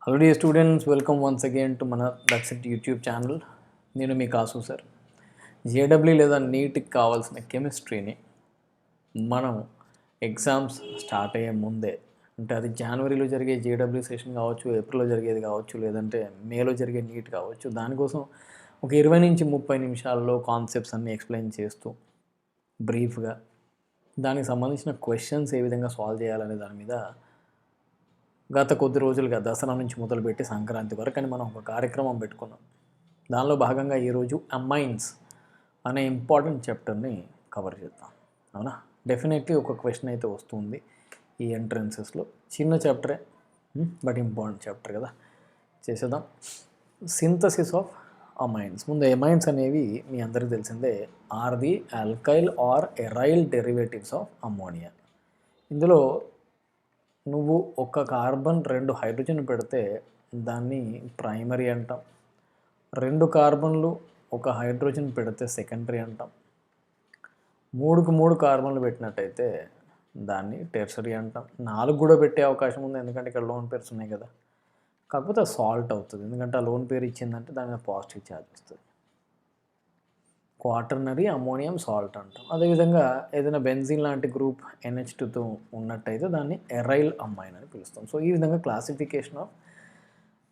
Hello dear students, welcome once again to మన Dakshit YouTube channel. నేను మీ కాసు sir. JW లేదా నీట్కి కావాల్సిన కెమిస్ట్రీని మనం ఎగ్జామ్స్ స్టార్ట్ అయ్యే ముందే, అంటే అది జనవరిలో జరిగే జేడబ్ల్యూ సెషన్ కావచ్చు, ఏప్రిల్లో జరిగేది కావచ్చు, లేదంటే మేలో జరిగే నీట్ కావచ్చు, దానికోసం ఒక 20 నుంచి 30 నిమిషాల్లో కాన్సెప్ట్స్ అన్నీ ఎక్స్ప్లెయిన్ చేస్తూ బ్రీఫ్గా దానికి సంబంధించిన క్వశ్చన్స్ ఏ విధంగా సాల్వ్ చేయాలనే దాని మీద గత కొద్ది రోజులుగా దసరా నుంచి మొదలుపెట్టి సంక్రాంతి వరకు అని మనం ఒక కార్యక్రమం పెట్టుకున్నాం. దానిలో భాగంగా ఈరోజు అమైన్స్ అనే ఇంపార్టెంట్ చాప్టర్ని కవర్ చేద్దాం. అవునా, డెఫినెట్లీ ఒక క్వశ్చన్ అయితే వస్తుంది ఈ ఎంట్రన్సెస్లో. చిన్న చాప్టరే బట్ ఇంపార్టెంట్ చాప్టర్ కదా, చేసేద్దాం. Synthesis of amines. ముందు అమైన్స్ అనేవి మీ అందరికీ తెలిసిందే, are the alkyl or aryl derivatives of ammonia. ఇందులో నువ్వు ఒక కార్బన్ 2 హైడ్రోజన్ పెడితే దాన్ని ప్రైమరీ అంటాం. 2 కార్బన్లు ఒక హైడ్రోజన్ పెడితే సెకండరీ అంటాం. 3కు 3 కార్బన్లు పెట్టినట్టయితే దాన్ని టెర్షరీ అంటాం. 4 కూడా పెట్టే అవకాశం ఉంది, ఎందుకంటే ఇక్కడ లోన్ పేర్స్ ఉన్నాయి కదా. కాకపోతే సాల్ట్ అవుతుంది, ఎందుకంటే ఆ లోన్ పేరు ఇచ్చిందంటే దాని మీద పాజిటివ్ ఛార్జ్ వస్తుంది. క్వాటర్నరీ అమ్మోనియం సాల్ట్ అంటాం. అదేవిధంగా ఏదైనా బెంజిన్ లాంటి గ్రూప్ NH2తో ఉన్నట్టయితే దాన్ని ఎరైల్ అమైన్ అని పిలుస్తాం. సో ఈ విధంగా క్లాసిఫికేషన్ ఆఫ్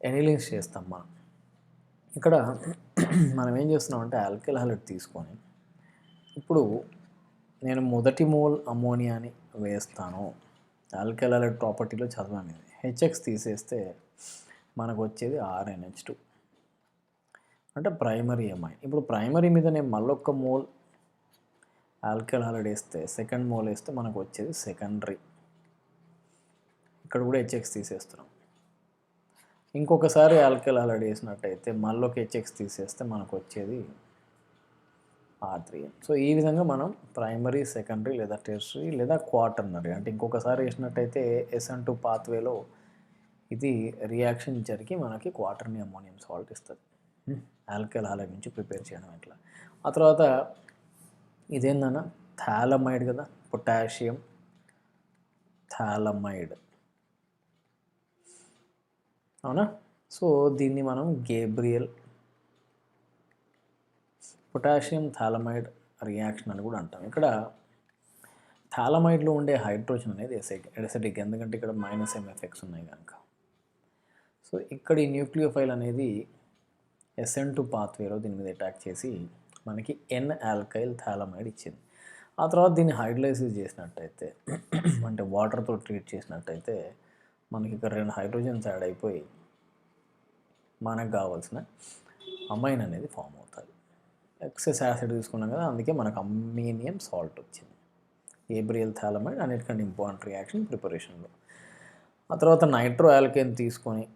ఎనిలిన్స్ చేస్తాం మనం. ఇక్కడ మనం ఏం చేస్తున్నామంటే ఆల్కైల్ హాలైడ్ తీసుకొని ఇప్పుడు నేను మొదటి మోల్ అమ్మోనియాని వేస్తాను. ఆల్కైల్ హాలైడ్ ప్రాపర్టీలో చదవాలి, HX తీసేస్తే మనకు వచ్చేది RNH2 అంటే ప్రైమరీ అమైన్. ఇప్పుడు ప్రైమరీ మీద నేను మళ్ళొక్క మోల్ ఆల్కైల్ హాలైడ్ వేస్తే, సెకండ్ మోల్ వేస్తే మనకు వచ్చేది సెకండరీ. ఇక్కడ కూడా HX తీసేస్తున్నాం. ఇంకొకసారి ఆల్కైల్ హాలైడ్ వేసినట్టయితే మళ్ళొక HX తీసేస్తే మనకు వచ్చేది R3. సో ఈ విధంగా మనం ప్రైమరీ, సెకండరీ లేదా టెర్షరీ లేదా క్వాటర్నరీ, అంటే ఇంకొకసారి వేసినట్టయితే SN2 పాత్వేలో ఇది రియాక్షన్ జరిగి మనకి క్వాటర్నీ అమ్మోనియం సాల్ట్ ఇస్తుంది. ఆల్కైల్ హాలైడ్ నుంచి ప్రిపేర్ చేయడం ఎట్లా. ఆ తర్వాత ఇదేందన్నా థాలమైడ్ కదా, పొటాషియం థాలమైడ్, అవునా. సో దీన్ని మనం గేబ్రియల్ పొటాషియం థాలమైడ్ రియాక్షన్ అని కూడా అంటాం. ఇక్కడ థాలమైడ్లో ఉండే హైడ్రోజన్ అనేది ఎసిడిక్, ఎందుకంటే ఇక్కడ -MFX ఉన్నాయి కనుక. సో ఇక్కడ ఈ న్యూక్లియోఫైల్ అనేది SN2 పాత్వేలో దీని మీద అటాక్ చేసి మనకి N-ఆల్కైల్ థాలమైడ్ ఇచ్చింది. ఆ తర్వాత దీన్ని హైడ్రోలైసిస్ చేసినట్టయితే, అంటే వాటర్తో ట్రీట్ చేసినట్టయితే మనకి ఇక్కడ 2 హైడ్రోజన్స్ యాడ్ అయిపోయి మనకు కావాల్సిన అమైన్ అనేది ఫామ్ అవుతుంది. ఎక్సెస్ యాసిడ్ తీసుకున్నాం కదా, అందుకే మనకు అమ్మీనియం సాల్ట్ వచ్చింది. ఏబ్రియల్ థాలమైడ్ అన్నిటికంటే ఇంపార్టెంట్ రియాక్షన్ ప్రిపరేషన్లో. ఆ తర్వాత నైట్రో ఆల్కేన్ తీసుకొని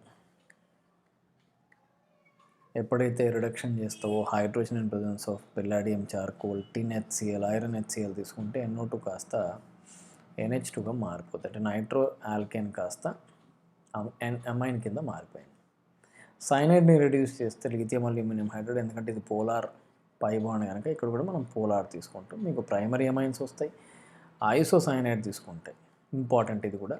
ఎప్పుడైతే రిడక్షన్ చేస్తావో hydrogen in presence of palladium charcoal, tin HCl, iron HCl తీసుకుంటే NO2 కాస్త NH2గా మారిపోతుంది. అంటే నైట్రో ఆల్కేన్ కాస్త అమైన్ కింద మారిపోయింది. సైనైడ్ని రెడ్యూస్ చేస్తే లిథియం అల్యూమినియం హైడ్రైడ్, ఎందుకంటే ఇది పోలార్ పై బాండ్ కనుక ఇక్కడ కూడా మనం పోలార్ తీసుకుంటాం. మీకు ప్రైమరీ అమైన్స్ వస్తాయి. ఐసోసైనైడ్ తీసుకుంటే ఇంపార్టెంట్, ఇది కూడా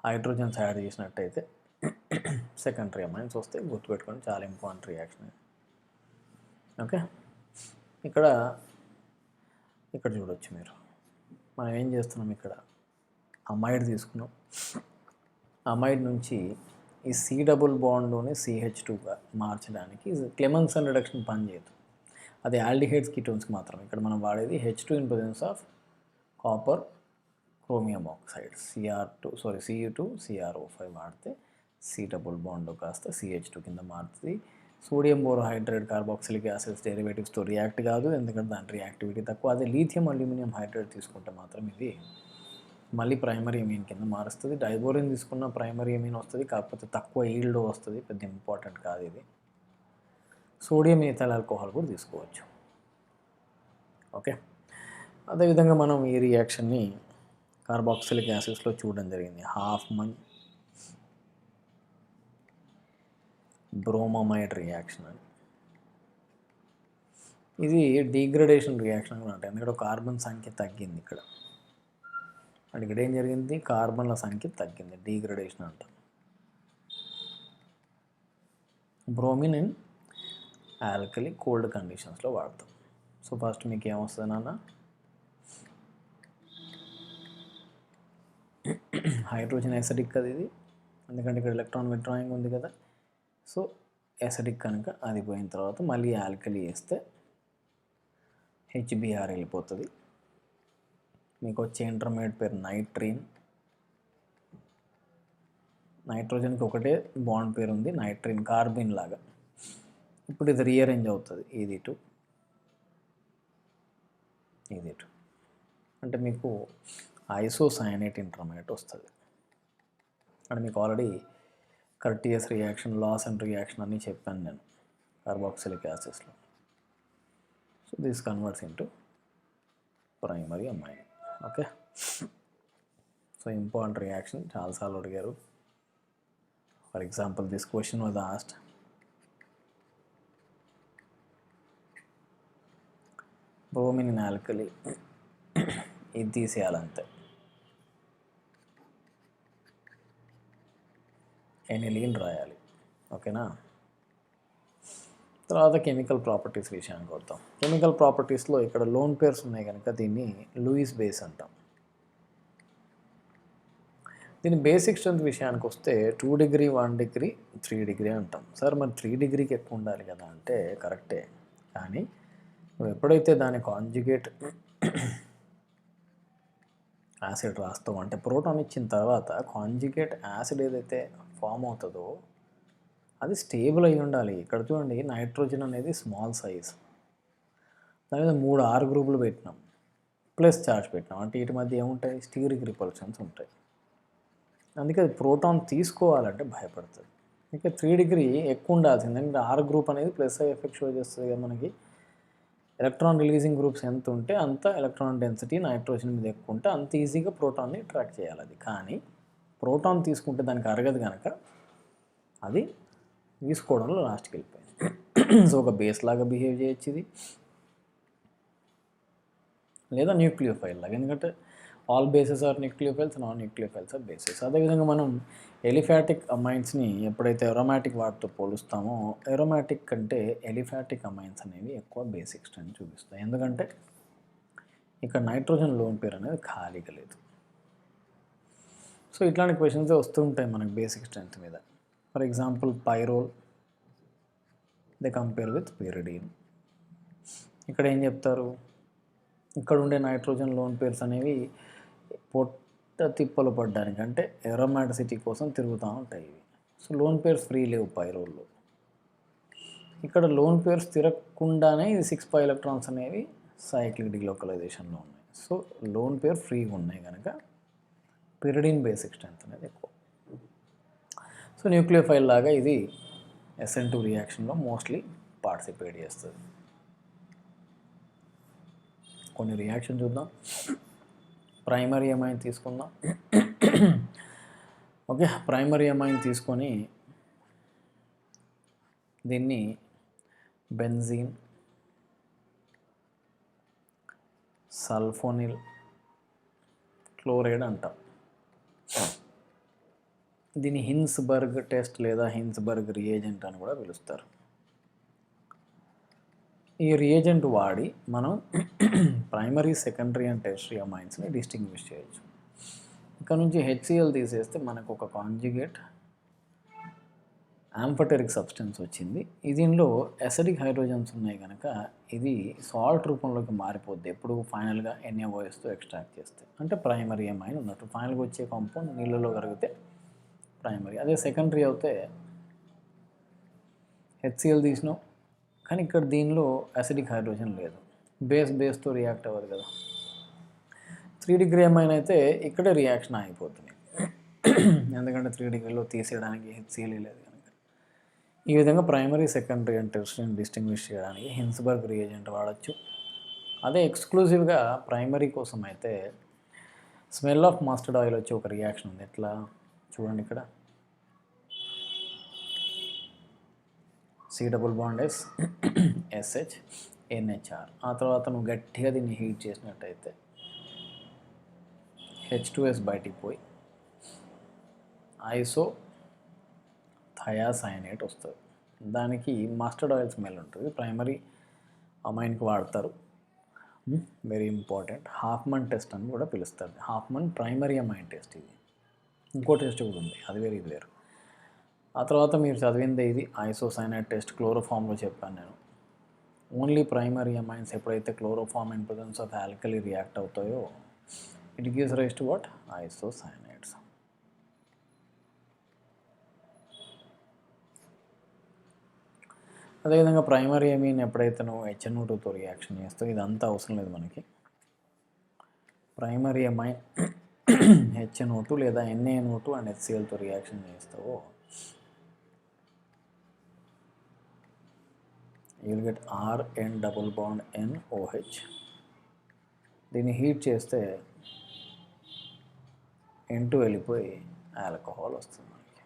హైడ్రోజన్స్ యాడ్ చేసినట్టయితే సెకండరీ అమైన్స్ వస్తాయి. గుర్తుపెట్టుకొని, చాలా ఇంపార్టెంట్ రియాక్షన్. ఓకే, ఇక్కడ చూడొచ్చు మీరు, మనం ఏం చేస్తున్నాం, ఇక్కడ అమైడ్ తీసుకున్నాం. అమైడ్ నుంచి ఈ C డబుల్ బాండ్లోనే CH2గా మార్చడానికి క్లెమెన్సన్ రిడక్షన్ పనిచేయదు. అది ఆల్డిహైడ్స్ కీటోన్స్కి మాత్రం. ఇక్కడ మనం వాడేది H2 in presence of copper chromium oxide Cu2 CrO5 వాడితే C డబుల్ బాండ్ కాస్త CH2 కింద మారుతుంది. సోడియం బోరోహైడ్రేట్ కార్బాక్సిలిక్ యాసిడ్స్ డెరివేటివ్స్తో రియాక్ట్ కాదు, ఎందుకంటే దాని రియాక్టివిటీ తక్కువ. అదే లీథియం అల్యూమినియం హైడ్రేట్ తీసుకుంటే మాత్రం ఇది మళ్ళీ ప్రైమరీ అమీన్ కింద మారుస్తుంది. డైబోరిన్ తీసుకున్న ప్రైమరీ అమీన్ వస్తుంది, కాకపోతే తక్కువ ఈల్డ్ వస్తుంది, పెద్ద ఇంపార్టెంట్ కాదు ఇది. సోడియం ఈథైల్ ఆల్కహాల్ కూడా తీసుకోవచ్చు. ఓకే, అదేవిధంగా మనం ఈ రియాక్షన్ని కార్బాక్సిలిక్ యాసిడ్స్లో చూడడం జరిగింది. హాఫ్మన్ బ్రోమమైడ్ రియాక్షన్ అని. ఇది డీగ్రేడేషన్ రియాక్షన్ కూడా అంటే, ఎందుకంటే కార్బన్ సంఖ్య తగ్గింది ఇక్కడ. అండ్ ఇక్కడ ఏం జరిగింది, కార్బన్ల సంఖ్య తగ్గింది, డీగ్రేడేషన్ అంటాం. బ్రోమిన్ ఇన్ ఆల్కలీ కోల్డ్ కండిషన్స్లో వాడతాం. సో ఫస్ట్ మీకు ఏమొస్తుంది నాన్న, హైడ్రోజన్ యాసిడిక్ కదా ఇది, ఎందుకంటే ఇక్కడ ఎలక్ట్రాన్ విత్డ్రాయింగ్ ఉంది కదా. సో యాసిడిక్ కనుక అది పోయిన తర్వాత మళ్ళీ ఆల్కలీ వేస్తే హెచ్బిఆర్ వెళ్ళిపోతుంది. మీకు వచ్చే ఇంటర్మీడియట్ పేరు నైట్రీన్. నైట్రోజన్కి ఒకటే బాండ్ పేరు ఉంది, నైట్రీన్, కార్బిన్ లాగా. ఇప్పుడు ఇది రీఅరేంజ్ అవుతుంది, ఇది టు అంటే మీకు ఐసోసైనేట్ ఇంటర్మీడియట్ వస్తుంది. అండ్ మీకు already Curtius reaction, Lossen reaction అన్నీ చెప్పాను నేను కార్బాక్సిలిక్ యాసిడ్స్లో. So this converts into primary amine. Okay, so important reaction చాలాసార్లు అడిగారు. For example this question was asked, bromine in alkali, ఇది తీసేయాలంతే, ఎనిలీన్ రాయాలి. ఓకేనా, తర్వాత కెమికల్ ప్రాపర్టీస్ విషయానికి వద్దాం. కెమికల్ ప్రాపర్టీస్లో ఇక్కడ లోన్ పేర్స్ ఉన్నాయి కనుక దీన్ని లూయిస్ బేస్ అంటాం. దీని బేసిక్ స్ట్రెంత్ విషయానికి వస్తే 2 డిగ్రీ, 1 డిగ్రీ, 3 డిగ్రీ అంటాం. సార్ మరి 3 డిగ్రీకి ఎక్కువ ఉండాలి కదా అంటే కరెక్టే, కానీ నువ్వు ఎప్పుడైతే దాని కాంజుగేట్ యాసిడ్ రాస్తావు అంటే ప్రోటాన్ ఇచ్చిన తర్వాత కాంజుగేట్ యాసిడ్ ఏదైతే ఫామ్ అవుతుందో అది స్టేబుల్ అయి ఉండాలి. ఇక్కడ చూడండి, నైట్రోజన్ అనేది స్మాల్ సైజ్, దాని మీద 3 R గ్రూపులు పెట్టినాం, ప్లస్ చార్జ్ పెట్టినాం, అంటే వీటి మధ్య ఏముంటాయి, స్టీరిక్ రిపల్షన్స్ ఉంటాయి. అందుకే అది ప్రోటాన్ తీసుకోవాలంటే భయపడుతుంది. ఇంకా 3 డిగ్రీ ఎక్కువ ఉండాల్సింది, ఎందుకంటే R గ్రూప్ అనేది ప్లస్ అయ్యే ఎఫెక్ట్ షో చేస్తుంది కదా మనకి. ఎలక్ట్రాన్ రిలీజింగ్ గ్రూప్స్ ఎంత ఉంటే అంత ఎలక్ట్రాన్ డెన్సిటీ నైట్రోజన్ మీద ఎక్కువ ఉంటే అంత ఈజీగా ప్రోటాన్ని ట్రాక్ చేయాలి అది. కానీ ప్రోటాన్ తీసుకుంటే దానికి అరగదు కనుక అది తీసుకోవడంలో లాస్ట్కి వెళ్ళిపోయింది. సో ఒక బేస్ లాగా బిహేవ్ చేయొచ్చు ఇది, లేదా న్యూక్లియోఫైల్ లాగా, ఎందుకంటే all bases are nucleophiles, non nucleophiles are bases. అదేవిధంగా మనం ఎలిఫాటిక్ అమైన్స్ని ఎప్పుడైతే ఎరోమాటిక్ వాటితో పోలుస్తామో, ఎరోమాటిక్ కంటే ఎలిఫాటిక్ అమైన్స్ అనేవి ఎక్కువ బేసిక్ స్ట్రెంత్ చూపిస్తాయి, ఎందుకంటే ఇక్కడ నైట్రోజన్ లోన్ పేరు అనేది ఖాళీగా లేదు. సో ఇట్లాంటి క్వశ్చన్స్ వస్తూ ఉంటాయి మనకు బేసిక్ స్ట్రెంత్ మీద. For example pyrrole they compare with pyridine. ఇక్కడ ఏం చెప్తారు, ఇక్కడ ఉండే నైట్రోజన్ లోన్ పేర్స్ అనేవి పొట్ట తిప్పలు పడ్డానికి అంటే ఎరోమాటిసిటీ కోసం తిరుగుతూ ఉంటాయి ఇవి. సో లోన్ పేర్స్ ఫ్రీ లేవు పైరోల్లో. ఇక్కడ లోన్ పేర్స్ తిరగకుండానే ఇది 6 పై ఎలక్ట్రాన్స్ అనేవి సైక్లిక్ డిలోకలైజేషన్లో ఉన్నాయి. సో లోన్ పేర్ ఫ్రీగా ఉన్నాయి కనుక పిరిడిన్ బేసిక్ స్ట్రెంత్ అనేది ఎక్కువ. సో న్యూక్లియోఫైల్ లాగా ఇది SN2 రియాక్షన్లో మోస్ట్లీ పార్టిసిపేట్ చేస్తుంది. కొన్ని రియాక్షన్ చూద్దాం. ప్రైమరీ అమైన్ తీసుకుందాం. ఓకే, ప్రైమరీ అమైన్ తీసుకొని దీన్ని బెంజీన్, సల్ఫోనిల్ క్లోరైడ్ అంటాం. దీన్ని హిన్స్బర్గ్ టెస్ట్ లేదా హిన్స్బర్గ్ రియేజెంట్ అని కూడా పిలుస్తారు. ఈ రియేజెంట్ వాడి మనం ప్రైమరీ, సెకండరీ అండ్ టెర్షరీ అమైన్స్ని డిస్టింగ్విష్ చేయొచ్చు. ఇక్కడ నుంచి HCl తీసేస్తే మనకు ఒక కాంజుగేట్ యాంఫోటెరిక్ సబ్స్టెన్స్ వచ్చింది. దీనిలో అసిడిక్ హైడ్రోజన్స్ ఉన్నాయి కనుక ఇది సాల్ట్ రూపంలోకి మారిపోద్ది ఎప్పుడు ఫైనల్గా NaOHతో ఎక్స్ట్రాక్ట్ చేస్తే, అంటే ప్రైమరీ అమైన్ ఉన్నట్టు. ఫైనల్గా వచ్చే కాంపౌండ్ నీళ్ళలో కరిగితే ప్రైమరీ. అదే సెకండరీ అవుతే HCl తీసినాం కానీ ఇక్కడ దీనిలో అసిడిక్ హైడ్రోజన్ లేదు, బేస్తో రియాక్ట్ అవ్వదు కదా. 3 డిగ్రీ అమైన్ అయితే ఇక్కడే రియాక్షన్ ఆగిపోతుంది, ఎందుకంటే 3 డిగ్రీలో తీసేయడానికి HCl లేదు కనుక. ఈ విధంగా ప్రైమరీ, సెకండరీ అండ్ టెర్షరీని డిస్టింగ్విష్ చేయడానికి హిన్స్బర్గ్ రియేజెంట్ వాడచ్చు. అదే ఎక్స్క్లూజివ్గా ప్రైమరీ కోసం అయితే స్మెల్ ఆఫ్ మస్టర్డ్ ఆయిల్ వచ్చి ఒక రియాక్షన్ ఉంది. ఎట్లా చూడండి, ఇక్కడ C double bond S SH NHR. ఆ తర్వాత నువ్వు గట్టిగా దీన్ని హీట్ చేసినట్టయితే H2S బయటికి పోయి ఐసో థయాసైనేట్ వస్తుంది. దానికి మస్టర్డ్ ఆయిల్ స్మెల్ ఉంటుంది. ప్రైమరీ అమైన్కి వాడతారు. Very important. హాఫ్మన్ టెస్ట్ అని కూడా పిలుస్తుంది. Hofmann primary amine test. ఇది ఇంకో టెస్ట్ కూడా ఉంది, అది వేరు ఇది వేరు. ఆ తర్వాత మీరు చదివిందే ఇది ఐసోసైనైడ్ టెస్ట్. క్లోరోఫామ్లో చెప్పాను నేను. ఓన్లీ ప్రైమరీ అమైన్స్ ఎప్పుడైతే chloroform in presence of alkali react అవుతాయో it gives rise to what? Isocyanides. అదేవిధంగా ప్రైమరీ అమీన్ ఎప్పుడైతే నువ్వు HNO2తో రియాక్షన్ చేస్తావు, ఇదంతా అవసరం లేదు మనకి. ప్రైమరీ అమైన్ HNO2 లేదా NaNO2 అండ్ HClతో రియాక్షన్ చేస్తావో you'll get RN double bond NOH. దీన్ని హీట్ చేస్తే N2 వెళ్ళిపోయి ఆల్కహాల్ వస్తుంది మనకి.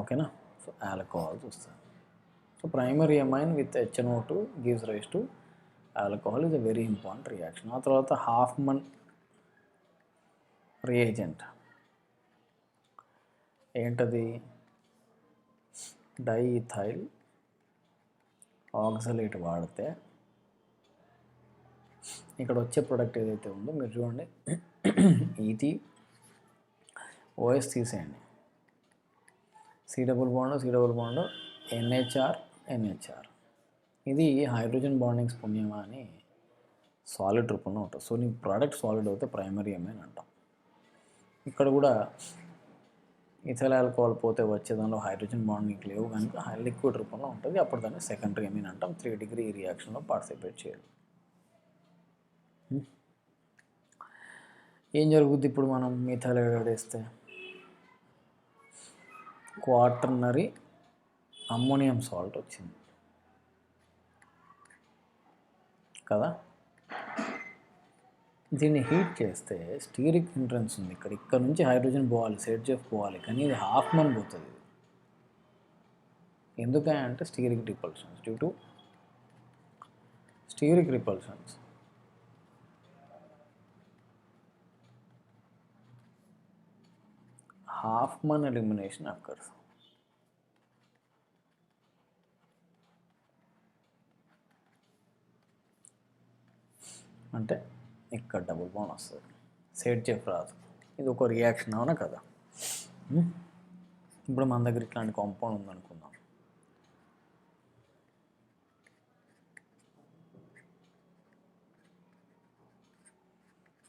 ఓకేనా? సో ఆల్కహాల్స్ వస్తుంది. So primary amine with HNO2 gives rise to alcohol is a very important reaction. ఆ తర్వాత హాఫ్మన్ రియేజెంట్ ఏంటది? డైఇథైల్ ఆక్సలేట్ వాడితే ఇక్కడ వచ్చే ప్రోడక్ట్ ఏదైతే ఉందో మీరు చూడండి, ఇది ఓఎస్ తీసేయండి, సి డబుల్ బాండ్ NHR. ఇది హైడ్రోజన్ బాండింగ్స్ పుణ్యమా అని సాలిడ్ రూపంలో ఉంటుంది. సో నీ ప్రోడక్ట్ సాలిడ్ అవుతే ప్రైమరీ అమైన్ అంటాం. ఇక్కడ కూడా ఇథైల్ ఆల్కహాల్ పోతే వచ్చే దానిలో హైడ్రోజన్ బాండింగ్ లేవు కనుక లిక్విడ్ రూపంలో ఉంటుంది. అప్పుడు దాన్ని సెకండరీ అమీన్ అంటాం. 3 డిగ్రీ రియాక్షన్లో పార్టిసిపేట్ చేయాలి. ఏం జరుగుద్ది ఇప్పుడు మనం మిథైల్ హైడ్రైడ్ వేస్తే? క్వాటర్నరీ అమ్మోనియం సాల్ట్ వచ్చింది కదా. దీన్ని హీట్ చేస్తే స్టీరిక్ ఎంట్రన్స్ ఉంది ఇక్కడ నుంచి హైడ్రోజన్ పోవాలి, ZF పోవాలి, కానీ ఇది హాఫ్మన్ పోతుంది. ఎందుకంటే steric repulsions, due to steric repulsions. Hofmann elimination occurs. అంటే ఇక్కడ డబుల్ బాండ్ వస్తుంది, ZF రాదు. ఇది ఒక రియాక్షన్, అవునా కదా? ఇప్పుడు మన దగ్గర ఇట్లాంటి కాంపౌండ్ ఉందనుకుందాం.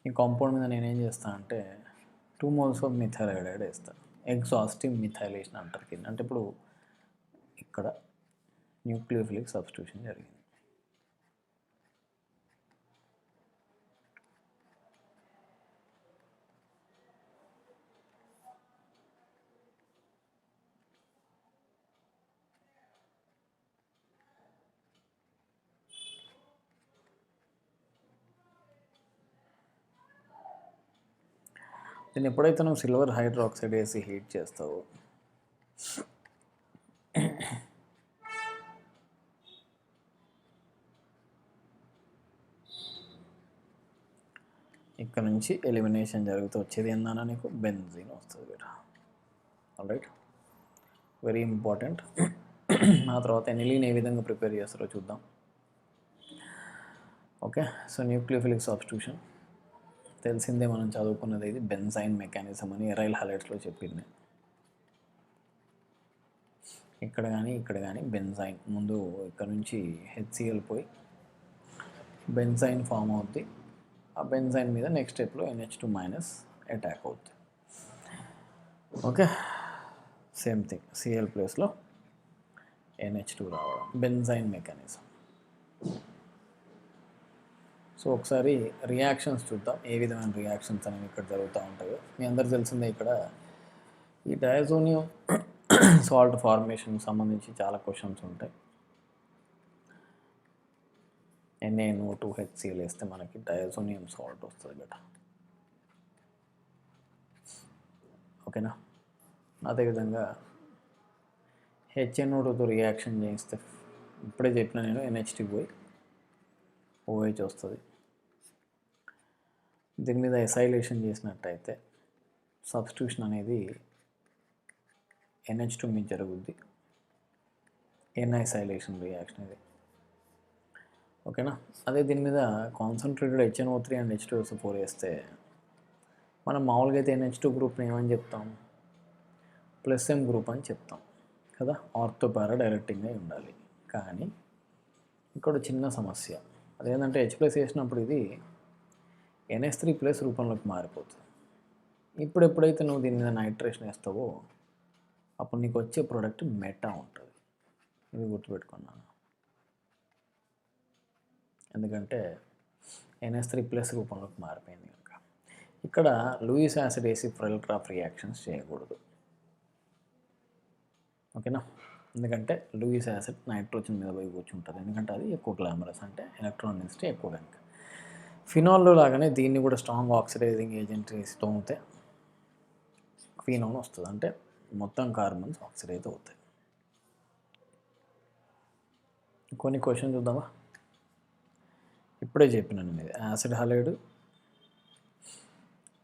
ఈ కాంపౌండ్ మీద నేనేం చేస్తాను అంటే 2 moles ఆఫ్ మిథైల్ హైడ్రైడ్ వేస్తాను. ఎగ్జాస్టివ్ మిథైలేషన్ అంటారు కింద. అంటే ఇప్పుడు ఇక్కడ న్యూక్లియోఫిలిక్ సబ్స్టిట్యూషన్ జరిగింది. దీన్ని ఎప్పుడైతే నువ్వు సిల్వర్ హైడ్రాక్సైడ్ వేసి హీట్ చేస్తావో ఇక్కడ నుంచి ఎలిమినేషన్ జరుగుతూ వచ్చేది ఏందన్నా నీకు బెంజీన్ వస్తుంది కదా. Alright, very important. ఆ తర్వాత ఎనిలీన్ ఏ విధంగా ప్రిపేర్ చేస్తారో చూద్దాం. ఓకే, సో న్యూక్లియోఫిలిక్ సబ్స్టిట్యూషన్ తెలిసిందే, మనం చదువుకున్నది. ఇది బెంజైన్ మెకానిజం అని ఎరైల్ హైలైట్స్లో చెప్పింది. ఇక్కడ కానీ బెంజైన్ ముందు ఇక్కడ నుంచి HCl పోయి బెంజైన్ ఫామ్ అవుద్ది. ఆ బెంజైన్ మీద నెక్స్ట్ స్టెప్లో NH2- అటాక్ అవుతుంది. ఓకే, సేమ్ థింగ్, Cl ప్లేస్లో NH2 రావడం, బెంజైన్ మెకానిజం. సో ఒకసారి రియాక్షన్స్ చూద్దాం, ఏ విధమైన రియాక్షన్స్ అనేవి ఇక్కడ జరుగుతూ ఉంటాయో. మీ అందరు తెలిసిందే, ఇక్కడ ఈ డయాజోనియం సాల్ట్ ఫార్మేషన్ సంబంధించి చాలా క్వశ్చన్స్ ఉంటాయి. NaNO2HCl వేస్తే మనకి డయాజోనియం సాల్ట్ వస్తుంది కదా. ఓకేనా? అదేవిధంగా HNO2తో రియాక్షన్ చేస్తే ఇప్పుడే చెప్పిన నేను NH2 పోయి OH వస్తుంది. దీని మీద ఎసైలేషన్ చేసినట్టయితే సబ్స్టిట్యూషన్ అనేది NH2 మీద జరుగుద్ది, ఎన్ఐసైలేషన్ రియాక్షన్ ఇది. ఓకేనా. అదే దీని మీద కాన్సన్ట్రేటెడ్ HNO3 అండ్ H2SO4 వేస్తే మనం మామూలుగా అయితే NH2 గ్రూప్ని ఏమని చెప్తాం, +M గ్రూప్ అని చెప్తాం కదా, ఆర్థో పారా డైరెక్టింగ్ అయి ఉండాలి. కానీ ఇక్కడ చిన్న సమస్య అదేంటంటే H+ వేసినప్పుడు ఇది NH3+ రూపంలోకి మారిపోతుంది. ఇప్పుడు ఎప్పుడైతే నువ్వు దీని మీద నైట్రేషన్ వేస్తావో అప్పుడు నీకు వచ్చే ప్రోడక్ట్ మెటా ఉంటుంది. ఇది గుర్తుపెట్టుకున్నాను, ఎందుకంటే NH3+ రూపంలోకి మారిపోయింది కనుక. ఇక్కడ లూయిస్ యాసిడ్ వేసి ఫ్రెల్క్రాఫ్ రియాక్షన్స్ చేయకూడదు. ఓకేనా. ఎందుకంటే లూయిస్ యాసిడ్ నైట్రోజన్ మీద పోయి కూర్చుంటుంది, ఎందుకంటే అది ఎక్కువ గ్లామరస్, అంటే ఎలక్ట్రాన్ డెన్సిటీ ఎక్కువ కనుక. ఫినాల్లో లాగానే దీన్ని కూడా స్ట్రాంగ్ ఆక్సిడైజింగ్ ఏజెంట్ వేసి తోమితే ఫినాల్ వస్తుంది, అంటే మొత్తం కార్బన్స్ ఆక్సిడైజ్ అవుతాయి. కొన్ని క్వశ్చన్ చూద్దామా. ఇప్పుడే చెప్పినాను ఇది యాసిడ్ హలైడ్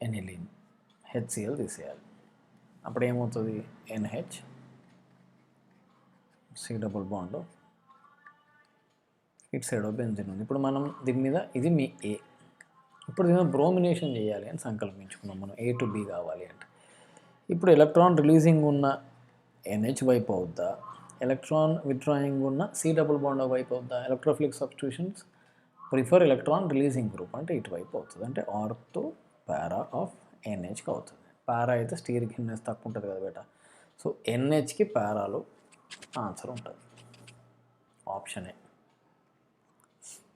ఎనిలీన్ HCl తీసేయాలి. అప్పుడు ఏమవుతుంది, NH C డబుల్ బాండ్ ఇటు సైడ్ బెంజిన్ ఉంది. ఇప్పుడు మనం దీని మీద ఇది మీ A, ఇప్పుడు దీని మీద బ్రోమినేషన్ చేయాలి అని సంకల్పించుకున్నాం మనం, A to B కావాలి అంటే. ఇప్పుడు ఎలక్ట్రాన్ రిలీజింగ్ ఉన్న NH వైపు అవుద్దా, ఎలక్ట్రాన్ విత్డ్రాయింగ్ ఉన్న C డబుల్ బాండ్ వైపు అవుద్దా. Electrophilic substitutions prefer electron releasing group, అంటే ఇటువైపు అవుతుంది, అంటే ఆర్థో పారా ఆఫ్ NHకి అవుతుంది. పారా అయితే స్టీరిక్ హిన్నెస్ తక్కువ ఉంటుంది కదా బేట, సో NHకి పారాలో ఆన్సర్ ఉంటుంది, ఆప్షన్ ఏ.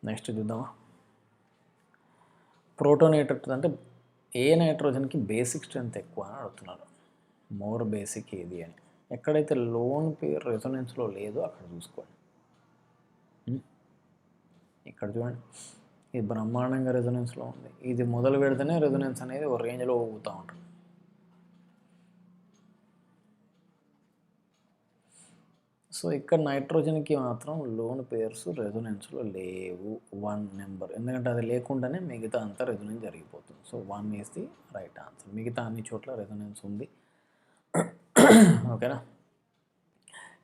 నెక్స్ట్ చూద్దామా. ప్రోటోన్ అంటే ఏ నైట్రోజన్కి బేసిక్ స్ట్రెంత్ ఎక్కువ అని అడుగుతున్నారు, మోర్ బేసిక్ ఏది అని. ఎక్కడైతే లోన్ పేర్ రెజొనెన్స్లో లేదో అక్కడ చూసుకోండి. ఇక్కడ చూడండి, ఇది బ్రహ్మాండంగా రెజొనెన్స్లో ఉంది, ఇది మొదలు పెడితేనే రెజొనెన్స్ అనేది ఒక రేంజ్లో ఊగుతూ ఉంటుంది. సో ఇక్కడ నైట్రోజన్కి మాత్రం లోన్ పేర్స్ రెజొనెన్స్లో లేవు, 1 నెంబర్, ఎందుకంటే అది లేకుండానే మిగతా అంతా రెజొనెన్స్ జరిగిపోతుంది. So 1 is the right answer. మిగతా అన్ని చోట్ల రెజొనెన్స్ ఉంది. ఓకేనా.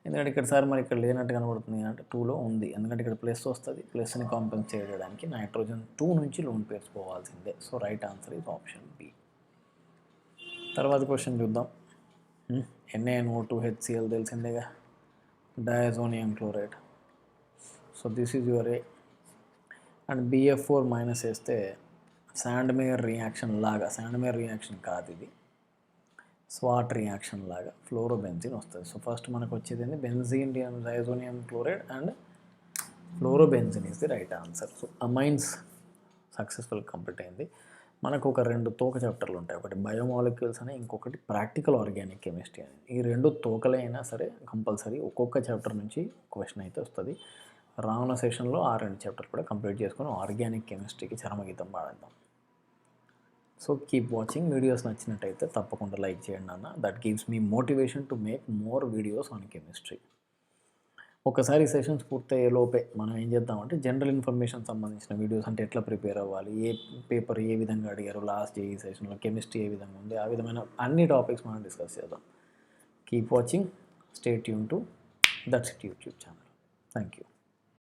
ఎందుకంటే ఇక్కడ సార్ మరి ఇక్కడ లేనట్టు కనబడుతుంది అంటే 2లో ఉంది, ఎందుకంటే ఇక్కడ ప్లస్ వస్తుంది, ప్లస్ని కాంపెన్సేట్ చేయడానికి నైట్రోజన్ 2 నుంచి లోన్ పేర్స్ పోవాల్సిందే. So right answer is option B. తర్వాత క్వశ్చన్ చూద్దాం. NaNO2HCl తెలిసిందేగా, diazonium chloride. So this is your A, and BF4 minus వేస్తే శాండ్మేయర్ రియాక్షన్ లాగా, శాండ్మేయర్ రియాక్షన్ కాదు ఇది, స్వాట్ రియాక్షన్ లాగా ఫ్లోరోబెంజిన్ వస్తుంది. సో ఫస్ట్ మనకు వచ్చేది ఏంటి, benzene diazonium chloride and fluorobenzene is the right answer. So amines successful complete అయింది. మనకు ఒక 2 తోక చాప్టర్లు ఉంటాయి, ఒకటి బయోమాలిక్యూల్స్ అని, ఇంకొకటి ప్రాక్టికల్ ఆర్గానిక్ కెమిస్ట్రీ అని. ఈ 2 తోకలైనా సరే కంపల్సరీ ఒక్కొక్క చాప్టర్ నుంచి క్వశ్చన్ అయితే వస్తుంది. రానున్న సెషన్లో ఆ 2 చాప్టర్ కూడా కంప్లీట్ చేసుకొని ఆర్గానిక్ కెమిస్ట్రీకి చరమగీతం పాడేద్దాం. So keep watching. వీడియోస్ నచ్చినట్టయితే తప్పకుండా లైక్ చేయండి అన్న, that gives me motivation to make more videos on chemistry. ఒకసారి సెషన్స్ పూర్తయ్యే లోపే మనం ఏం చేద్దామంటే జనరల్ ఇన్ఫర్మేషన్ సంబంధించిన వీడియోస్, అంటే ఎట్లా ప్రిపేర్ అవ్వాలి, ఏ పేపర్ ఏ విధంగా అడిగారు, లాస్ట్ JEE సెషన్లో కెమిస్ట్రీ ఏ విధంగా ఉంది, ఆ విధమైన అన్ని టాపిక్స్ మనం డిస్కస్ చేద్దాం. Keep watching, stay tune to that's it YouTube channel. Thank you.